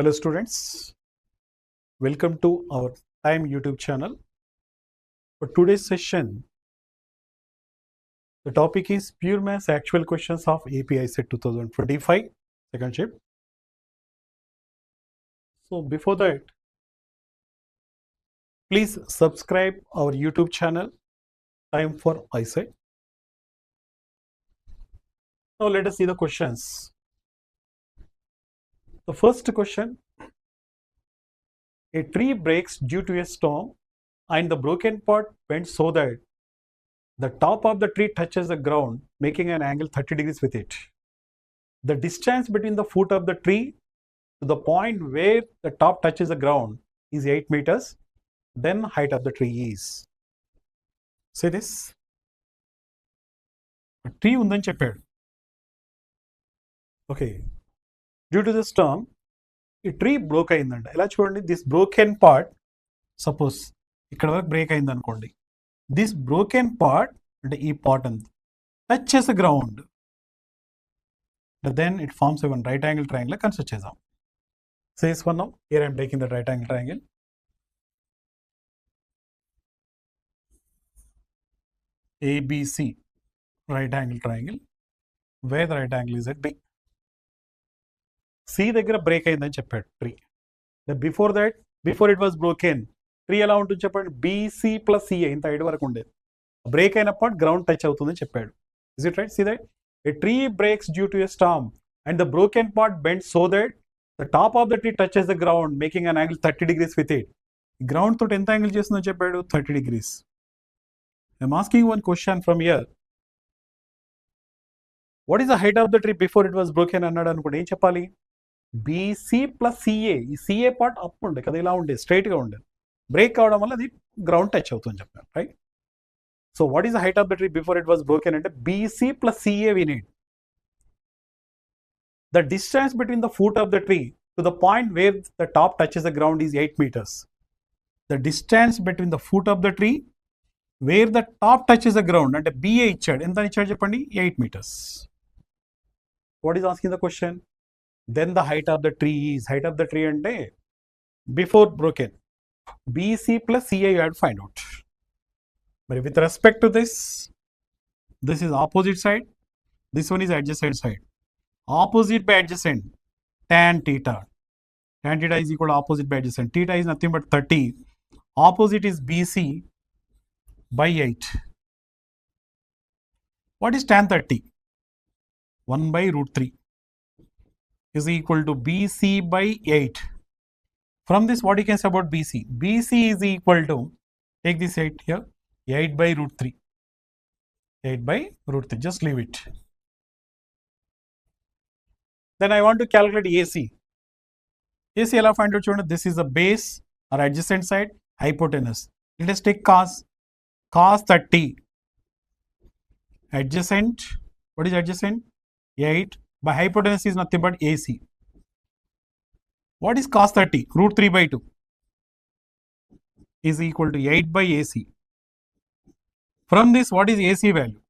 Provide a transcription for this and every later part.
Hello students, welcome to our Time YouTube channel. For today's session, the topic is Pure Maths Actual Questions of AP ICET 2025, second shift. So before that, please subscribe our YouTube channel, Time for ICET. Now let us see the questions. The first question, a tree breaks due to a storm and the broken part bends so that the top of the tree touches the ground, making an angle 30 degrees with it. The distance between the foot of the tree to the point where the top touches the ground is 8 meters. Then height of the tree is. Say this. A tree ఉందని చెప్పాడు. Okay. Due to the storm, ఈ tree broke అయిందంట. ఎలా చూడండి, this broken part suppose ఇక్కడ వరకు break అయింది అనుకోండి. దిస్ బ్రోకెన్ పార్ట్ అంటే ఈ పార్ట్ అంతా touches ground. Then it forms a one right angle triangle consider చేద్దాం. Say this one now. Here I am taking the right angle triangle. ABC right angle triangle. Where the right angle is at B. C దగ్గర break అయిందని చెప్పాడు tree. Before that, before it was broken, tree ఎలా ఉంటుంది చెప్పండి, BC plus CA ఇంత height వరకు ఉండేది. Break అయిన పార్ట్ గ్రౌండ్ టచ్ అవుతుందని చెప్పాడు. Is it right? See that a tree breaks due to a storm and the broken part bends so that the top of the tree touches the ground, making an angle 30 degrees with it. Ground తో ఎంత angle చేస్తుందో చెప్పాడు, 30 degrees. I'm asking one question from here. What is the height of the tree before it was broken అన్నాడు అనుకోండి, ఏం చెప్పాలి? BC plus CA. ఈ CA part up ఉండే కదా, ఇలా ఉండే స్ట్రైట్ గా ఉండేది. బ్రేక్ అవడం వల్ల అది గ్రౌండ్ టచ్ అవుతుందని చెప్పాను, right? So what is the height of the tree before it was broken? And BC plus CA we need. The distance between the foot of the tree to the point where the top touches the ground is 8 meters. The distance between the foot of the tree where the top touches the ground and BA ichad. Enta ichad cheppandi? 8 meters. What is asking the question? Then the height of the tree is, height of the tree ante before broken. BC plus CA you have to find out. But with respect to this is opposite side, this one is adjacent side. Opposite by adjacent, tan theta. Tan theta is equal to opposite by adjacent. Theta is nothing but 30. Opposite is BC by 8. What is tan 30? 1 by root 3 is equal to BC by 8. From this, what you can say about BC? BC is equal to, take this 8 here, 8 by root 3. 8 by root 3. Just leave it. Then I want to calculate AC. AC ఎలా find out చూడండి. This is the base or adjacent side, hypotenuse. Let us take cos. Cos 30. Adjacent. What is adjacent? 8. By hypotenuse is nothing but AC. What is cos 30? Root 3 by 2 is equal to 8 by AC. From this, what is AC value?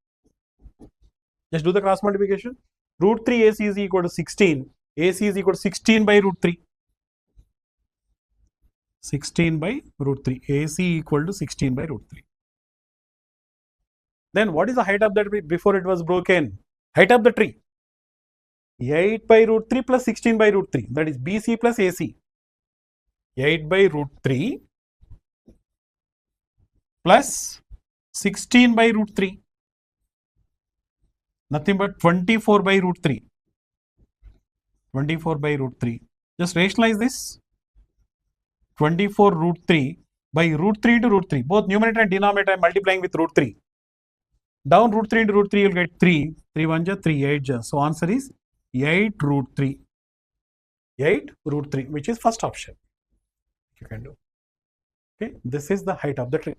Just do the cross multiplication. Root 3 AC is equal to 16. AC is equal to 16 by root 3. 16 by root 3. AC equal to 16 by root 3. Then what is the height of the tree before it was broken? Height of the tree. 8 by root 3 plus 16 by root 3. That is BC plus AC. 8 by root 3 plus 16 by root 3. Nothing but 24 by root 3. 24 by root 3. Just rationalize this. 24 root 3 by root 3 into root 3. Both numerator and denominator I am multiplying with root 3. Down root 3 into root 3 you will get 3. 3 1 ja 3, 8 ja. So answer is 8 root 3. 8 root 3, which is first option. You can do. Okay. This is the height of the tree.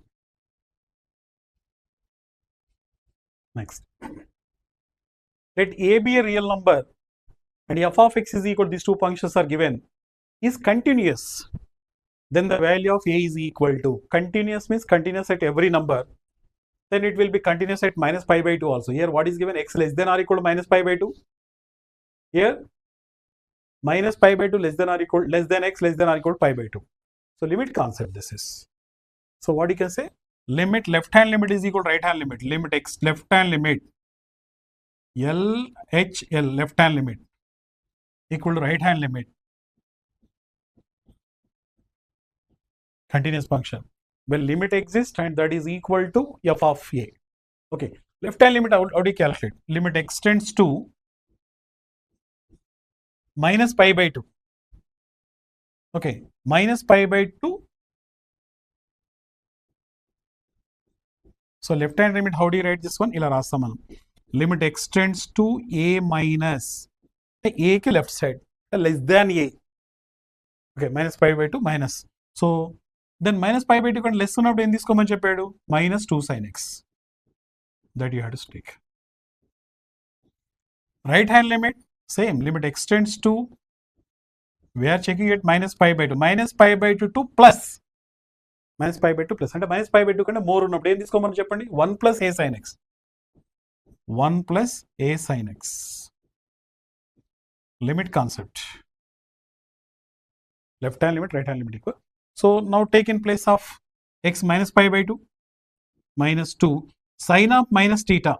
Next. Let A be a real number and f of x is equal to these two functions are given is continuous. Then the value of A is equal to, continuous means continuous at every number. Then it will be continuous at minus pi by 2 also. Here what is given? X less than or equal to minus pi by 2. Here minus pi by 2 less than or equal less than x less than or equal to pi by 2. So limit concept this is. So what you can say, limit left hand limit is equal to right hand limit, limit x left hand limit LHL left hand limit equal to right hand limit continuous function. Well, limit exists and that is equal to f of a. Okay, left hand limit, how do you calculate? Limit extends to minus pi by 2. Okay, minus pi by 2. So left hand limit, how do you write this one? Ila rastam manam. Limit extends to a minus a ki left side less than a. Okay, minus pi by 2 minus. So then minus pi by 2 kan less ఉన్నప్పుడు ఏం తీసుకోమని చెప్పాడు? Minus 2 sin x. That you have to stick. Right hand limit, same. Limit extends to, we are checking it minus pi by 2. Minus pi by 2 to plus. Minus pi by 2 plus. అంటే minus pi by 2 కంటే more ఉన్నప్పుడు ఏం తీసుకోమని చెప్పండి? 1 plus a sin x. 1 plus a sin x. Limit concept. Left hand limit, right hand limit equal. So now take in place of x minus pi by 2 minus 2 sin of minus theta.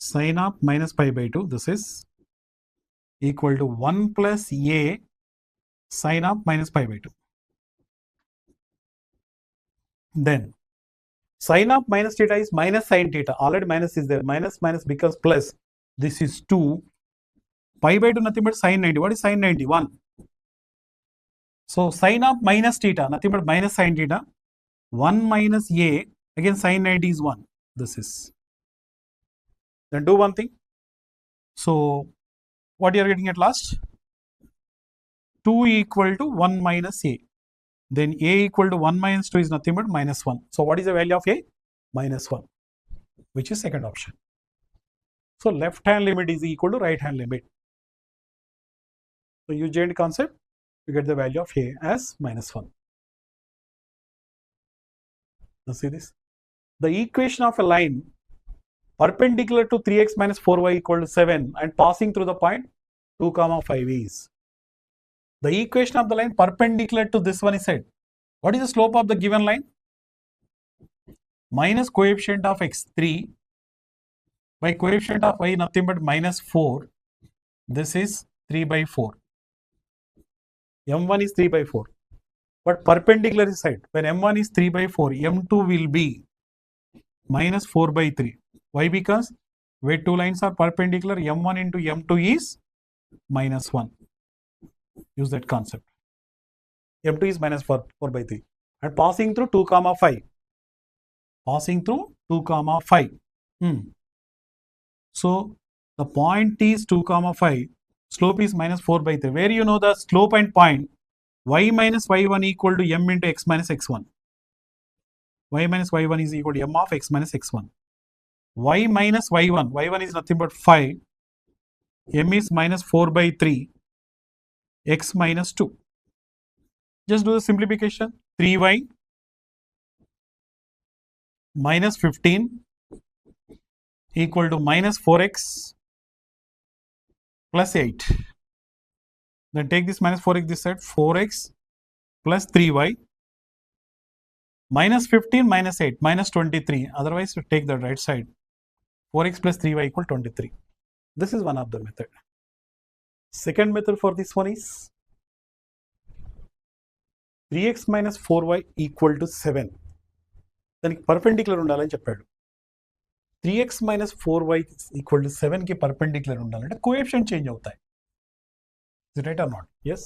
Sin of minus pi by 2, this is equal to 1 plus a sin of minus pi by 2. Then sin of minus theta is minus sin theta. Already minus is there. Minus minus becomes plus. This is 2. Pi by 2 nothing but sin 90. What is sin 90? 1. So sin of minus theta, nothing but minus sin theta. 1 minus a, again sin 90 is 1. This is. Then do one thing. So what you are getting at last? 2 equal to 1 minus a. Then a equal to 1 minus 2 is nothing but minus 1. So what is the value of a? Minus 1, which is second option. So left hand limit is equal to right hand limit. So use joint concept, you get the value of a as minus 1. Now see this. The equation of a line perpendicular to 3x minus 4y equal to 7 and passing through the point 2 comma 5 is. The equation of the line perpendicular to this one is said. What is the slope of the given line? Minus coefficient of x 3 by coefficient of y nothing but minus 4. This is 3 by 4. M1 is 3 by 4. But perpendicular is side. When M1 is 3 by 4, M2 will be minus 4 by 3. Why? Because where two lines are perpendicular, M1 into M2 is minus 1. Use that concept. M2 is minus 4 by 3. And passing through 2 comma 5. Passing through 2 comma 5. So the point is 2 comma 5. Slope is minus 4 by 3. Where you know the slope and point, y minus y1 equal to m into x minus x1. Y minus y1 is equal to m of x minus x1. Y minus y1, y1 is nothing but 5. M is minus 4 by 3. X minus 2. Just do the simplification. 3y minus 15 equal to minus 4x plus 8. Then take this minus 4x this side, 4x plus 3y minus 15 minus 8 minus 23. Otherwise, you take the right side. 4x plus 3y equal 23. This is one of the method. Second method for this one is 3x minus 4y equal to 7. దానికి perpendicular ఉండాలని చెప్పాడు. 3x minus 4y equal to 7 కి perpendicular ఉండాలంటే coefficient change అవుతాయి. Is it right or not? Yes.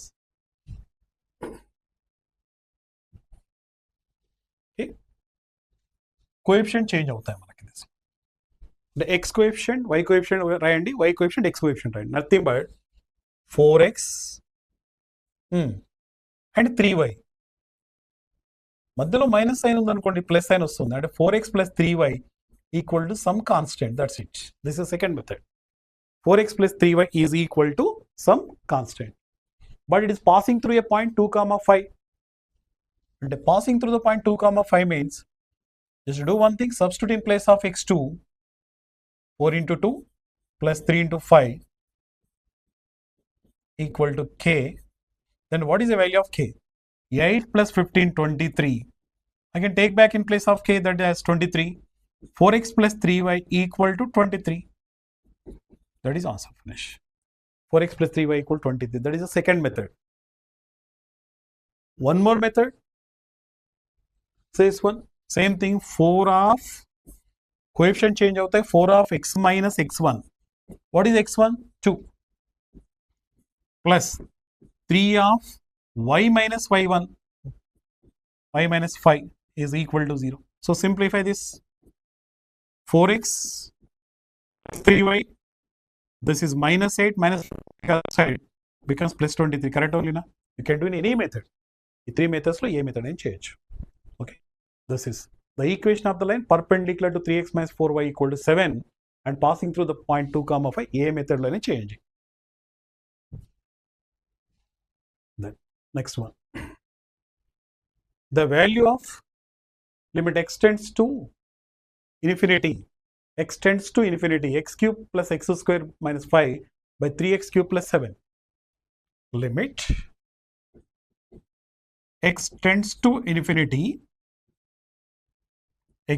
Okay. Coefficient change అవుతాయి మనకి. The x coefficient, y coefficient రాయండి, y coefficient, x coefficient రాయండి. Nothing but 4x and 3y. మధ్యలో minus sign ఉందనుకోండి, plus sign వస్తుంది. అంటే 4x plus 3y equal to some constant. That's it. This is second method. 4x plus 3y is equal to some constant. But it is passing through a point 2 comma 5. And passing through the point 2 comma 5 means just do one thing. Substitute in place of x2. 4 into 2 plus 3 into 5 equal to k, then what is the value of k? 8 plus 15, 23. I can take back in place of k that is 23. 4x plus 3y equal to 23. That is answer. Finish. 4x plus 3y equal to 23. That is the second method. One more method. Says one. Same thing. 4 of coefficient change होता है 4 of x minus x1. What is x1? 2 plus 3 of y minus y1. Y minus 5 is equal to 0. So simplify this. 4x 3y. This is minus 8 minus side becomes plus 23. Correct only na? You can do in any method. ఈ 3 methods లో ఏ method అయినా చేయొచ్చు. Okay. This is the equation of the line perpendicular to 3x minus 4y equal to 7 and passing through the point 2 comma 5 A method లోనే చేయండి. Then next one. The value of limit x tends to infinity. X tends to infinity. X cube plus x square minus 5 by 3x cube plus 7. Limit x tends to infinity.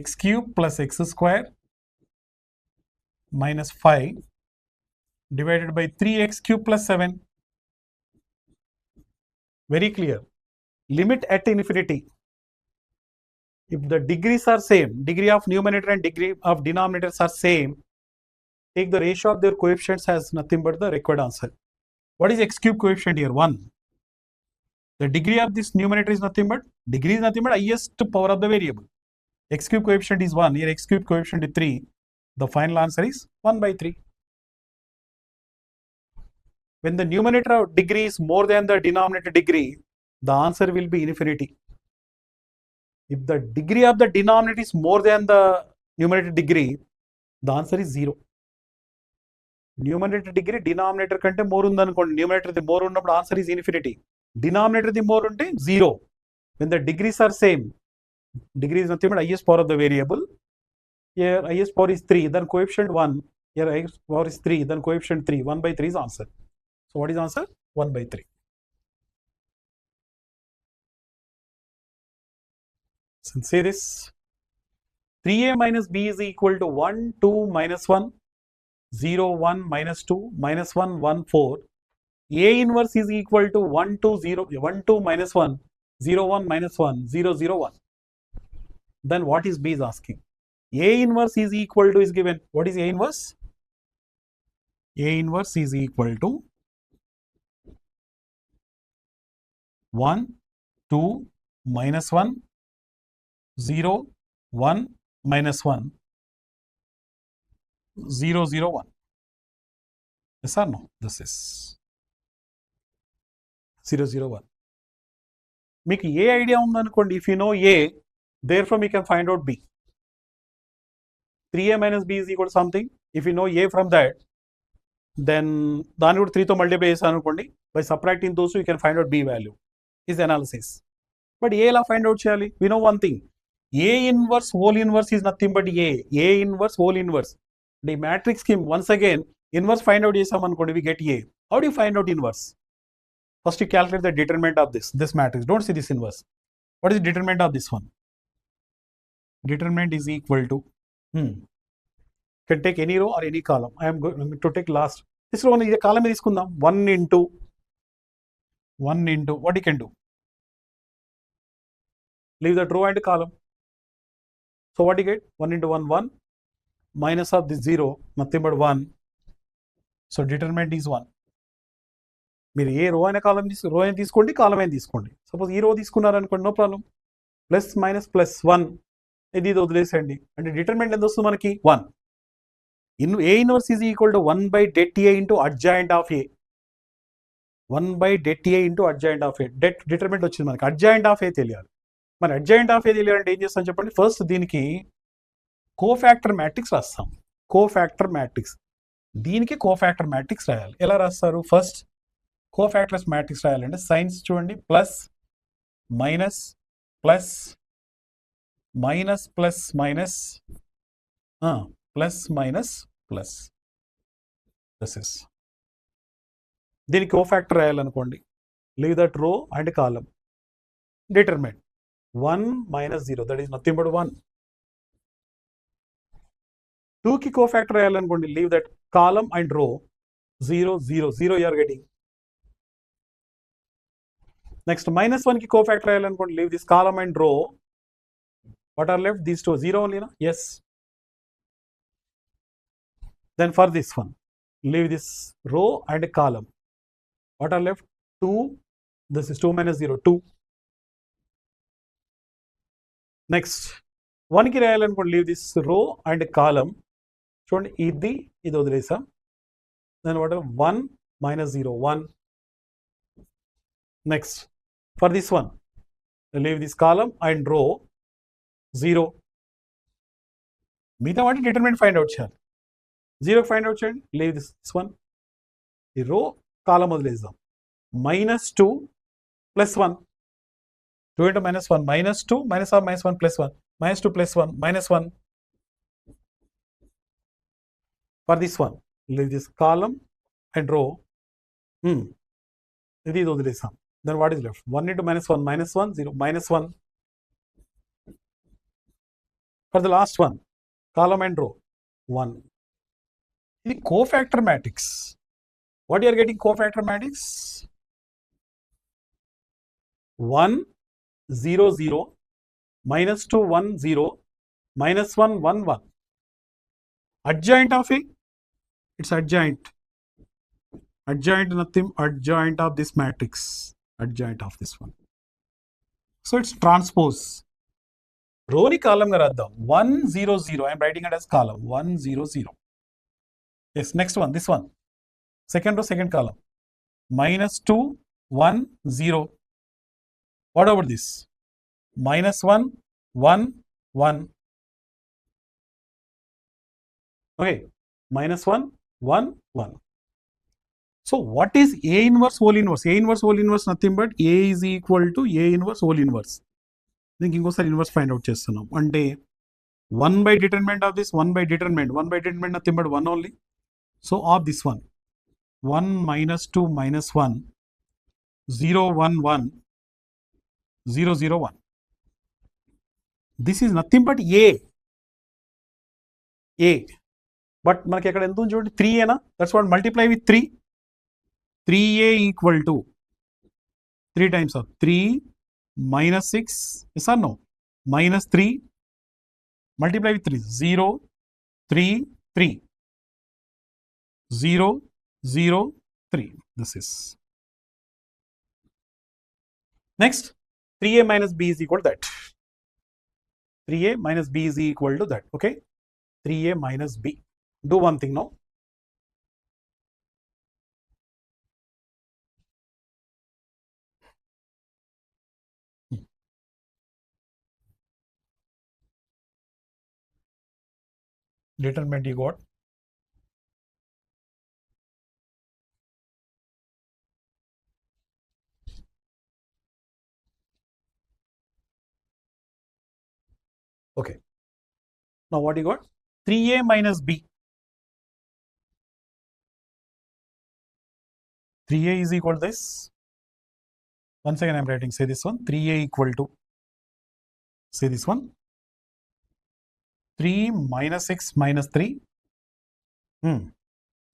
X cube plus x square minus 5 divided by 3x cube plus 7. Very clear. Limit at infinity. If the degrees are same, degree of numerator and degree of denominators are same, take the ratio of their coefficients as nothing but the required answer. What is x cube coefficient here? 1. The degree of this numerator is nothing but, degree is nothing but highest power of the variable. X cube coefficient is 1, here x cube coefficient is 3. The final answer is 1 by 3. When the numerator degree is more than the denominator degree, the answer will be infinity. If the degree of the denominator is more than the numerator degree, the answer is 0. Numerator degree denominator kante more undanukondi, numerator the more unnappudu answer is infinity. Denominator the more unte 0. When the degrees are same, degree is nothing but highest power of the variable. Here highest power is 3, then coefficient 1. Here highest power is 3, then coefficient 3. 1 by 3 is answer. So what is answer? 1 by 3. So say this. 3a minus b is equal to 1, 2, minus 1, 0, 1, minus 2, minus 1, 1, 4. A inverse is equal to 1, 2, 0, 1, 2, minus 1, 0, 1, minus 1, 0, 0, 1. Then what is b is asking? A inverse is equal to is given. What is A inverse? A inverse is equal to 1, 2, minus 1, 0, 1, minus 1, 0, 0, 1. Yes or no? This is 0, 0, 1. మీకు ఏ idea ఉందనుకోండి, if you know A, therefore we can find out B. 3a minus b is equal to something. If you know A from that, then దాన్ని కూడా 3తో multiply చేశాను అనుకోండి, by subtracting those two you can find out B value. Is analysis. But A ఎలా find out చేయాలి? We know one thing. A inverse whole inverse is nothing but A. A inverse whole inverse. The matrix scheme, once again, inverse find out చేసాం అనుకోండి, we get A. How do you find out inverse? First you calculate the determinant of this matrix. Don't see this inverse. What is the determinant of this one? Determinant is equal to, can take any row or any column. I am going to take last. This row is a column తీసుకుందాం. 1 into, what you can do? Leave that row and column. So what you get? 1 into 1, 1. Minus of this 0, nothing but 1. So determinant is 1. మీరు ఏ రో అయినా కాలం రో అయినా తీసుకోండి, కాలం అయినా తీసుకోండి. Suppose ఈ రో తీసుకున్నారనుకోండి, no problem. Plus minus plus 1, ఇది వదిలేసేయండి. అంటే డిటర్మినెంట్ ఎంత వస్తుంది మనకి? 1. A inverse is equal to 1 by det A into adjoint of A. 1 by det A into adjoint of A. Determinant వచ్చింది మనకి. adjoint of A తెలియాలి. మరి adjoint of A తెలియాలంటే ఏం చేస్తాం చెప్పండి? ఫస్ట్ దీనికి కోఫాక్టర్ మ్యాట్రిక్స్ రాస్తాం. Cofactor matrix. దీనికి కోఫాక్టర్ మ్యాట్రిక్స్ రాయాలి. ఎలా రాస్తారు? ఫస్ట్ కోఫాక్టర్స్ మ్యాట్రిక్స్ రాయాలంటే సైన్స్ చూడండి, plus minus plus minus plus minus plus minus plus. This is దీనికి కోఫాక్టర్ రాయాలనుకోండి, leave that row and column, determinant 1 minus 0, that is nothing but 1. 2 కి cofactor రాయాలనుకోండి, leave that column and row 0 0 0 you are getting. Next -1 కి cofactor రాయాలనుకోండి, leave this column and row. What are left? These two. 0 only, no? Yes. Then for this one, leave this row and column. What are left? 2. This is 2 minus 0, 2. Next, 1 కి రాయాలనుకోండి, leave this row and column. చూడండి, ఇది వదిలేసాం. Then what are 1 minus 0, 1. Next, for this one, leave this column and row 0. మిగతా వాటి determinant find out చేయాలి. 0 find out చేయండి, leave this one, ఈ రో కాలం వదిలేద్దాం. -2 + 1, 2 into -1, -2 -1 + 1, -2 + 1, -1. For this one, leave this column and row. ఇది వదిలేసాం. Then what is left? 1 into -1, -1, 0, -1. For the last one, column and row 1. ఇది cofactor matrix. What you are getting cofactor matrix? 1 0 0, -2 1 0, -1 1 1. Adjoint of it, it's adjoint. Adjoint nothing, adjoint of this matrix, adjoint of this one. So it's transpose. Row ni column ga raddam. 1 0 0, I am writing it as column 1 0 0. Yes, next one, this one, second row, second column, -2 1 0. What about this? -1 1 1. Okay, -1 1 1. So what is A inverse whole inverse? A inverse whole inverse nothing but A is equal to A inverse whole inverse. దీనికి ఇంకోసారి inverse find out చేస్తున్నాం. అంటే 1 by determinant of this, 1 by determinant, 1 by determinant nothing but 1 only. So of this one, 1 -2 -1, 0 1 1, 0 0 1. This is nothing but A. But మనకి ఎక్కడ ఎంత ఉంది చూడండి, 3 ఏనా? That's what multiply with 3. 3A equal to 3 times of 3 -6, yes or no? -3, multiply with 3, 0 3 3, 0 0 3. This is. Next, 3A minus B is equal to that. 3A minus B is equal to that. Okay, 3A minus B. Do one thing now. Determinant you got. Okay. Now what you got? 3A minus B. 3A is equal to this. Once again I am writing, say this one, 3A equal to, say this one, 3 minus 6 minus 3,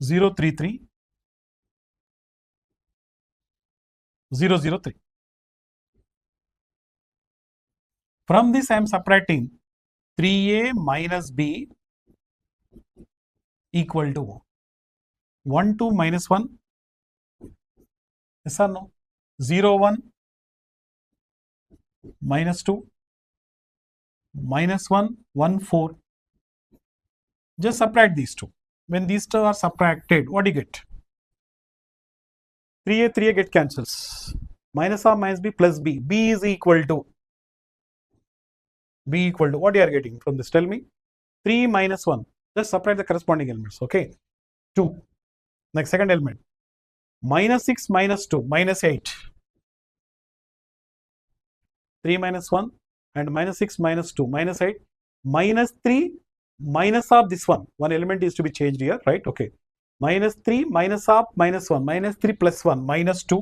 0 3 3, 0 0 3. From this I am subtracting 3A minus B equal to 1 2 minus 1, yes or no? 0 1 minus 2 minus 1 1 4. Just subtract these two. When these two are subtracted, what do you get? 3A get cancels. Minus or minus B plus B. B is equal to, what you are getting from this? Tell me. 3 minus 1. Just subtract the corresponding elements. Okay. 2. Next, second element. -6 minus 2 minus 8. 3 minus 1 and -6 minus 2 minus 8 minus 3 minus of this one. One element is to be changed here, right? Okay. minus 3 minus half minus 1, minus 3 plus 1 minus 2,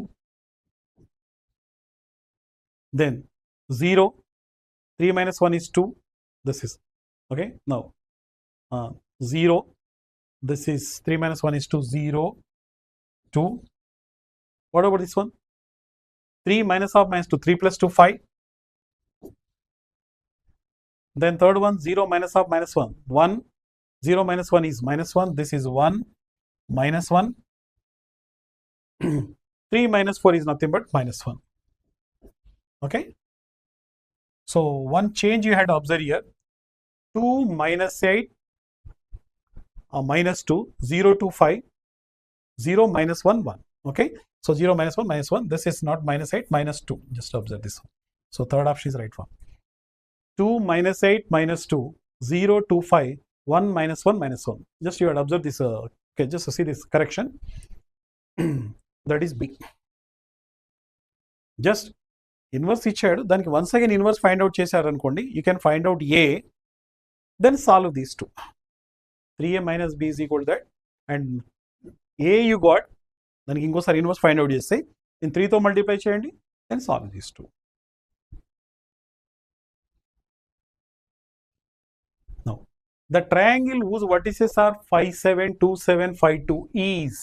then 0, 3 minus 1 is 2, this is, okay, now 0, this is 3 minus 1 is 2, 0, 2, what about this one? 3 minus half minus 2, 3 plus 2, 5, then third one, 0 minus half minus 1, 1, 0 minus 1 is minus 1, this is 1, minus 1, 3 minus 4 is nothing but minus 1, okay. So one change you had to observe here, 2 minus 8, minus 2, 0 to 5, 0 minus 1, 1, okay. So 0 minus 1, minus 1, this is not minus 8, minus 2, just observe this one. So third option is right one. 2 minus 8 minus 2, 0 to 5, 1 minus 1 minus 1. Just you had observed this, okay, just to see this correction. That is B. Just inverse ఇచ్చాడు దానికి once again inverse find out చేశారు అనుకోండి, you can find out A, then solve these two. 3A minus B is equal to that, and A you got, దానికి ఇంకోసారి inverse find out చేస్తే in 3 తో multiply చేయండి, then solve these two. Now the triangle whose vertices are 5, 7, 2, 7, 5, 2 is,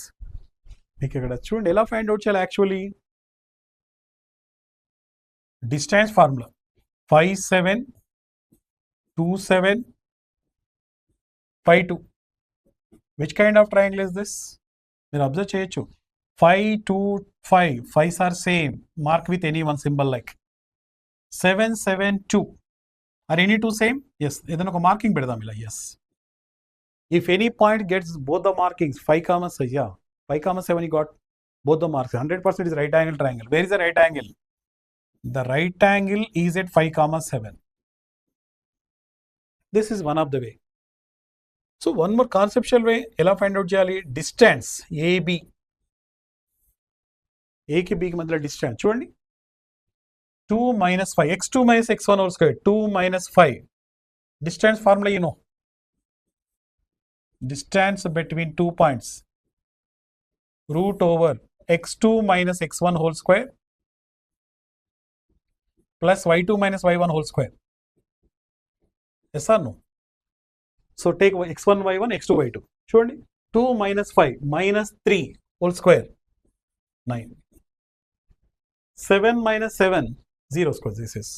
మీకు ఇక్కడ చూడండి ఎలా find out చేయాలి actually, distance formula 5 7 2 7 5 2. Which kind of triangle is this? మీరు అబ్జర్వ్ చేయొచ్చు, 5 2 5, 5s are same, mark with any one symbol like 7 7 2, are any two same? Yes, ఏదైనా ఒక marking పెడదాం ఇలా, yes. If any point gets both the markings 5 comma 6, yeah, 5 comma 7 you got both the marks, 100% is right angle triangle. Where is the right angle? The right angle is at 5 comma 7. This is one of the way. So one more conceptual way, ఎలా find out చేయాలి, distance AB, A కి B కి మధ్యలో distance చూడండి, 2 minus 5, x2 minus x1 whole square, 2 minus 5, distance formula you know, distance between 2 points, root over x2 minus x1 whole square plus y2 minus y1 whole square. Yes or no? So take x1 y1, x2 y2. చూడండి, 2 minus 5 minus 3 whole square 9, 7 minus 7 0 square, this is,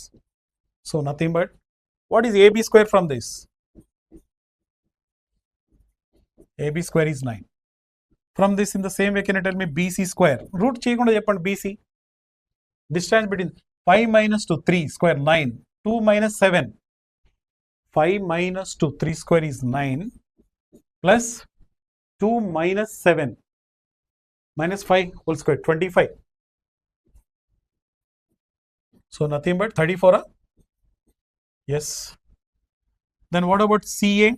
so nothing but what is AB square from this? AB square is 9. From this in the same way can you tell me BC square? Root చేయకుండా చెప్పండి BC. Distance between 5 minus 2 3 square 9, 2 minus 7, 5 minus 2 3 square is 9 plus 2 minus 7 minus 5 whole square 25. So nothing but 34. Yes. Then what about CA?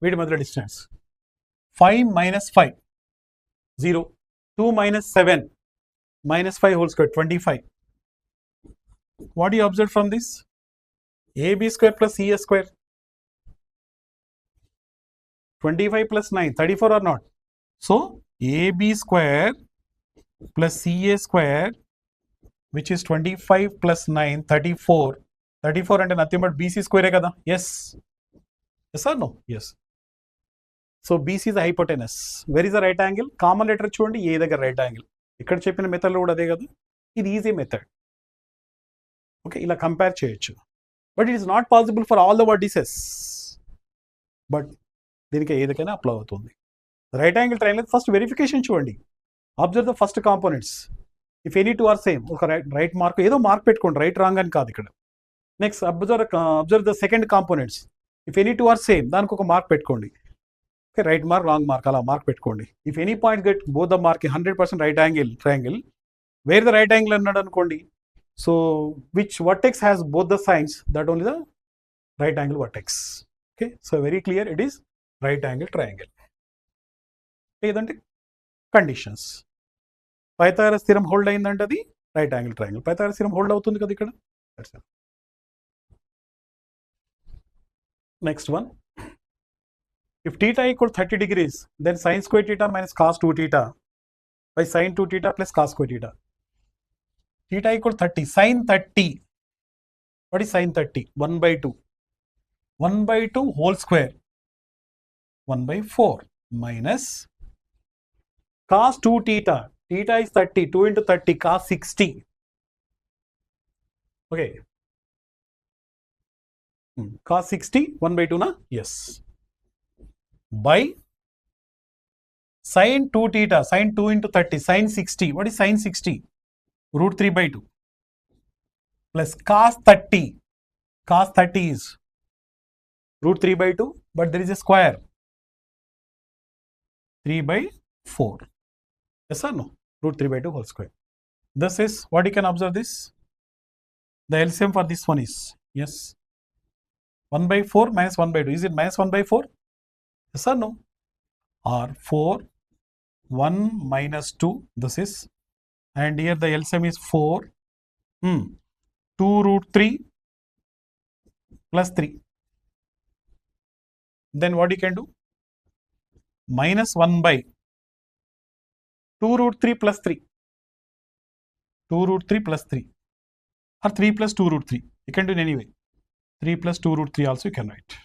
Wait a minute, distance 5 minus 5 0, 2 minus 7 minus 5 whole square 25. What do you observe from this? AB square plus CA square, 25 plus 9, 34 or not? So AB square plus CA square, which is 25 plus 9, 34. 34 అంటే nothing but BC square కదా? Yes. Yes or no? Yes. So BC is the hypotenuse. Where is the right angle? Common letter చూడండి, ఏ దగ్గర right angle. ఇక్కడ చెప్పిన మెథడ్లో కూడా అదే కదా, ఇది ఈజీ మెథడ్. ఓకే, ఇలా కంపేర్ చేయొచ్చు. But it is not possible for all the vertices, but దీనికి ఏదైనా అప్లై అవుతుంది. Right angle triangle first verification చూడండి, observe the first components, if any two are same, ఒక రైట్ మార్క్ ఏదో mark పెట్టుకోండి, right wrong అని కాదు ఇక్కడ. Next observe the second components, if any two are same, దానికి ఒక మార్క్ పెట్టుకోండి. Okay, right mark wrong mark అలా మార్క్ పెట్టుకోండి. If any point get both the mark 100% right angle triangle, wear the right angle అన్నాడు అనుకోండి, so which vertex has both the science, that only the right angle vertex. Okay, so very clear, it is right angle triangle. లేదంటే conditions, Pythagoras theorem hold అయిందంటే అది right angle triangle. Pythagoras theorem hold అవుతుంది కదా ఇక్కడ. Next one, If theta equals 30 degrees, then sin square theta minus cos 2 theta by sin 2 theta plus cos square theta. Theta equals 30. Sin 30. What is sin 30? 1 by 2. 1 by 2 whole square. 1 by 4 minus cos 2 theta. Theta is 30. 2 into 30 cos 60. Okay. Cos 60. 1 by 2 na? Yes. By sin 2 theta. Sin 2 into 30. Sin 60. What is sin 60? Root 3 by 2. Plus cos 30. Cos 30 is root 3 by 2. But there is a square. 3 by 4. Yes or no? Root 3 by 2 whole square. This is what you can observe this. The LCM for this one is, yes, 1 by 4 minus 1 by 2. Is it minus 1 by 4? Yes or no? Or 4, 1 minus 2. This is, and here the LCM is 4, 2 root 3 plus 3. Then what you can do? Minus 1 by 2 root 3 plus 3. 2 root 3 plus 3. Or 3 plus 2 root 3. You can do it anyway. 3 plus 2 root 3 also you can write.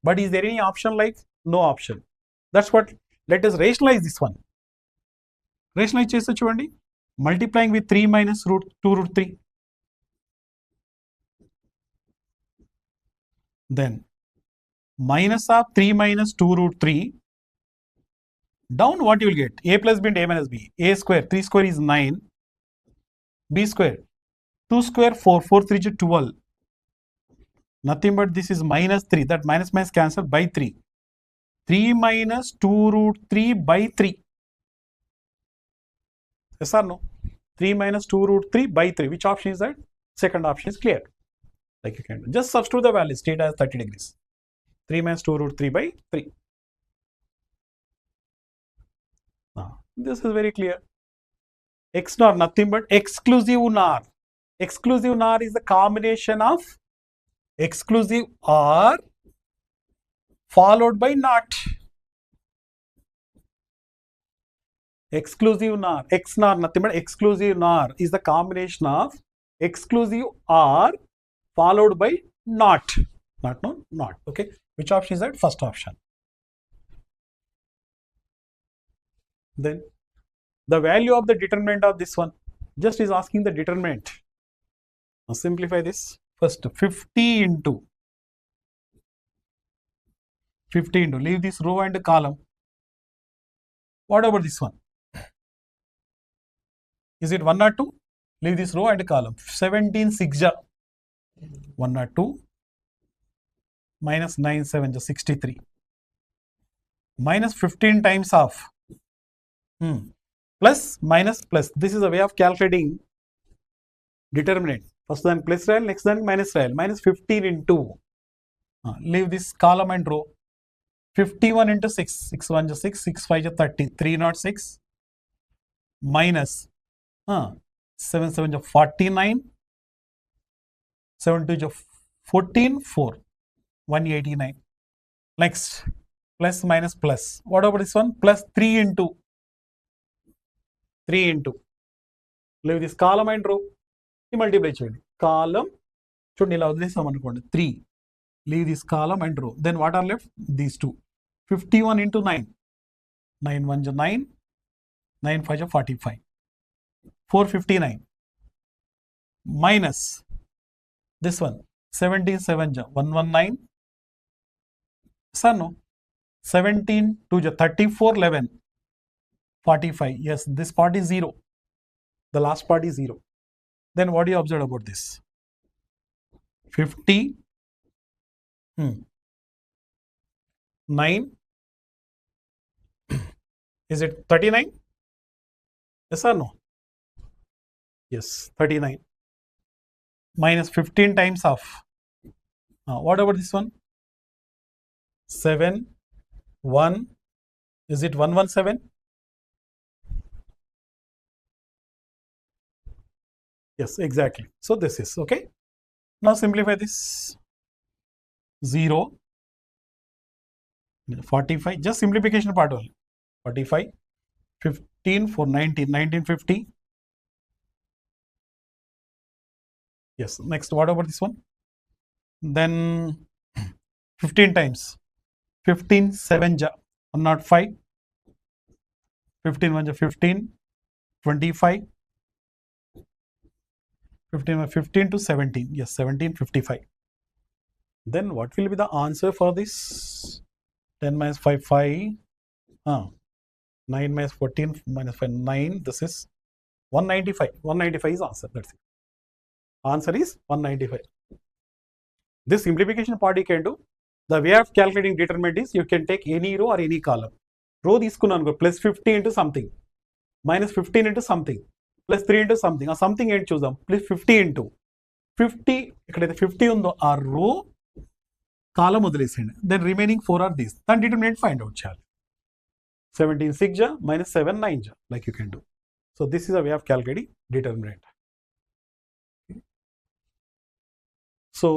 But is there any option like? No option. That's what, let us rationalize this one. Rationalize చేస్తే చూడండి. Multiplying with 3 minus root 2 root 3. Then minus of 3 minus 2 root 3. Down what you will get? A plus b into a minus b. A square, 3 square is 9. B square, 2 square 4, 4 3 is 12. Nothing but this is minus 3. That minus minus cancel by 3. 3 minus 2 root 3 by 3. Yes or no? 3 minus 2 root 3 by 3. Which option is that? Second option is clear. Like you can do. Just substitute the values. Theta is 30 degrees. 3 minus 2 root 3 by 3. Now, this is very clear. X NOR, nothing but exclusive NOR. Exclusive NOR is the combination of exclusive OR followed by NOT. Exclusive NOR, X NOR, nothing but exclusive NOR is the combination of exclusive OR followed by NOT. Not. Okay. Which option is that? First option. Then the value of the determinant of this one, just is asking the determinant. Now simplify this. First 50 into, leave this row and column. What about this one? Is it 1 or 2? Leave this row and column. 17 6 1 or 2 minus 9 7 63. Minus 15 times of plus minus plus. This is a way of calculating determinant. First then plus rail, next then minus rail. Minus 15 into, leave this column and row. 51 into 6, 6 1 is 6, 6 5 is 30, 306 minus 7 7 is 49, 7 2 is 14, 4, 189. Next, plus minus plus. What about this one? Plus 3 into, leave this column and row. Multiply చేయండి. Column, చూడండి ఇలా వదిలేసాం అనుకోండి. 3. Leave this column and row. Then what are left? These two. 51 into 9. 9 1 is 9. 9 5 is 45. 459. Minus this one. 17 7 is 119. Sir, no. 17 2 is 34 11. 45. Yes, this part is 0. The last part is 0. Then what do you observe about this? 50, 9, is it 39? Yes or no? Yes, 39. Minus 15 times of. What about this one? 7, 1, is it 117? Yes, exactly. So this is okay. Now simplify this. 0, 45, just simplification part only. 45, 15 for 19, 1950. Yes, next, what about this one? Then 15 times. 15, 7 ja, 105. 15 1 ja 15, 25. 15 to 17. Yes, 1755. Then what will be the answer for this? 10 minus 5, 5. 9 minus 14 minus 5, 9. This is 195. 195 is answer. That's it. Answer is 195. This simplification part you can do. The way of calculating determinant is you can take any row or any column. Row తీసుకున్నాను plus 50 into something, minus 15 into something, plus 3 into something. ఆ something ఏంటి చూద్దాం. plus 50 into 50, ఎక్కడైతే 50 ఉందో ఆ row column వదిలేసేయండి. Then remaining 4 are these. దాని determinant find out చేయాలి. 17 6 ja minus 7 9 ja, like you can do. So this is a way of calculating determinant. So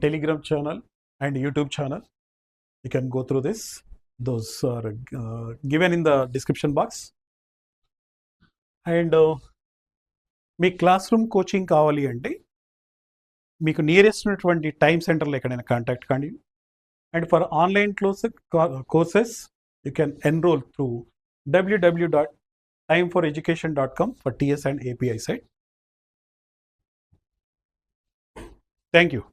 Telegram channel and YouTube channel, you can go through this. Those are given in the description box. And me class room coaching కావాలి అంటే మీకు nearest ఉన్నటువంటి time సెంటర్లో ఎక్కడైనా contact కండి. And for online courses, you can enroll through www.timeforeducation.com for TS and AP ICET. Thank you.